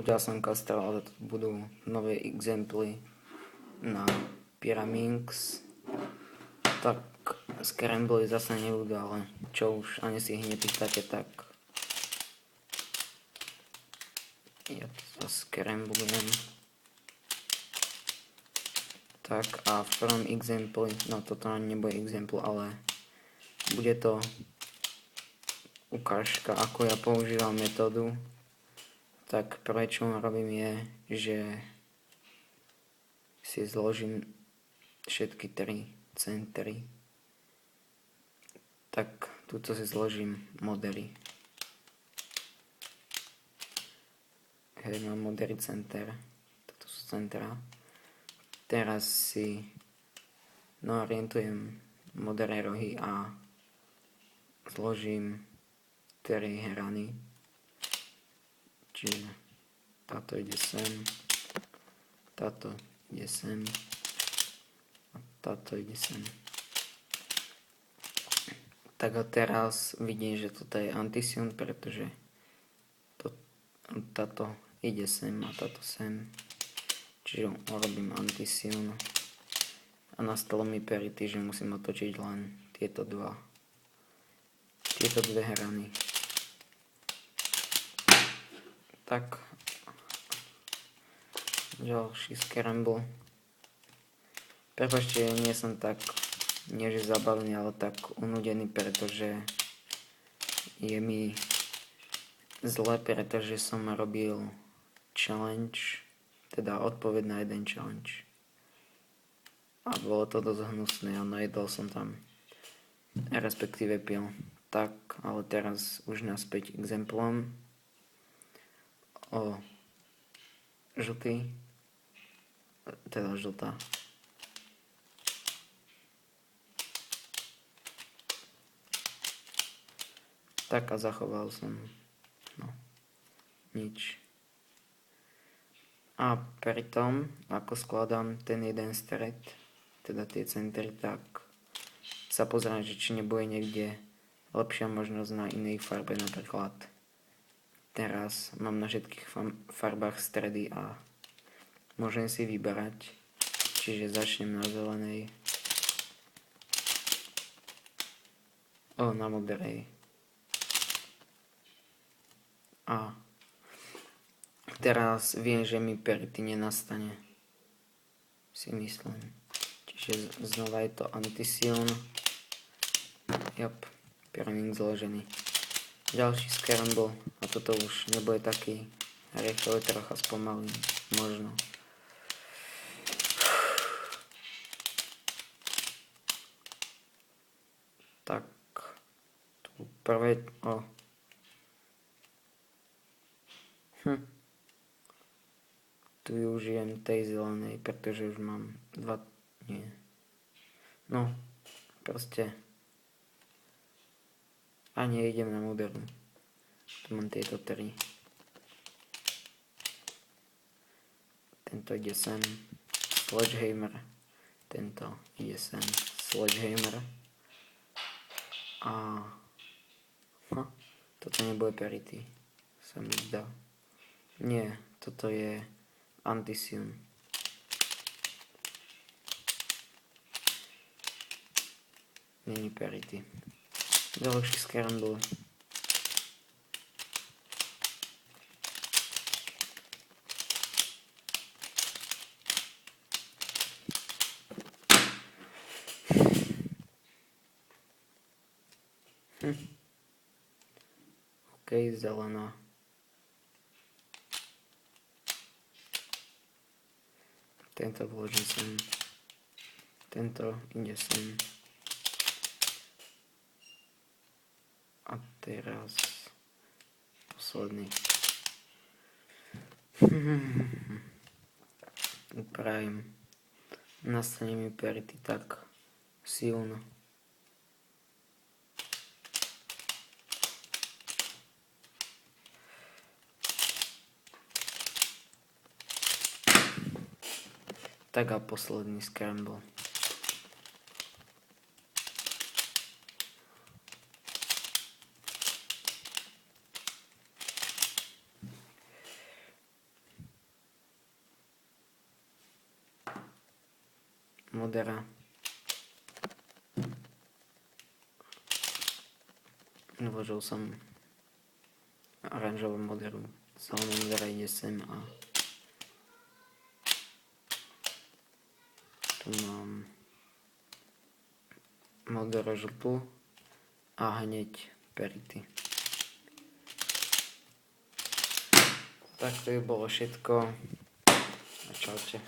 Udělal jsem Castral, ale to budú nové exemply na Pyraminx. Tak Scramble zase nebudú, ale čo už, ani si ich nepýtate, tak ja to zase scramblujem. Tak a v prvom exempli, no toto nebude exempl, ale bude to ukážka, ako ja používam metódu. Tak prvé, čo robím je, že si zložím všetky 3 centry. Tak tuto si zložím modely. Hej, mám modely center. Toto sú centra. Teraz si naorientujem modré rohy a zložím 3 hrany. Čiže táto ide sem, táto ide sem a táto ide sem. Tak a teraz vidím, že toto je antisun, pretože táto ide sem a táto sem. Čiže urobím antisun a nastalo mi parity, že musím otočiť len tieto dve hrany. Tak ďalší scramble. Prepáčte, nie som tak, nie že zabavný, ale tak unudený, pretože je mi zle, pretože som robil challenge, teda odpoveď na jeden challenge. A bolo to dosť hnusné a najedol som tam, respektíve pil. Tak, ale teraz už naspäť exemplom o žltý, teda žltá. Tak a zachoval som, nič. A pri tom, ako skladám ten jeden stred, teda tie centry, tak sa pozerám, že či nebude niekde lepšia možnosť na inej farbe, napríklad teraz mám na všetkých farbách stredy a môžem si vyberať, čiže začnem na zelenej, na modrej a teraz viem, že mi parity nenastane, si myslím. Čiže znova je to antisun. Pyramid zložený. Ďalší scramble, a toto už nebude taký rýchlo, trocha spomalý, možno. Tak, tu prvé, tu využijem tej zelenej, pretože už mám proste a nejdem na modernú. Tu mám tieto 3. Tento ide sem, sledgehammer, tento ide sem, sledgehammer a toto nebude parity, sa mi zdá. Nie, toto je antisun. Není parity. Ďalší scramble. OK, zelená. Tento vložím sem. Tento ide sem. A teraz posledný. Upravím. Nastane mi parity tak silno. Tak a posledný scramble. modera. Vložil som oranžovú moderu. Zelená modera ide sem a tu mám modro-žltú a hneď perity. Tak to by bolo všetko. A čaute.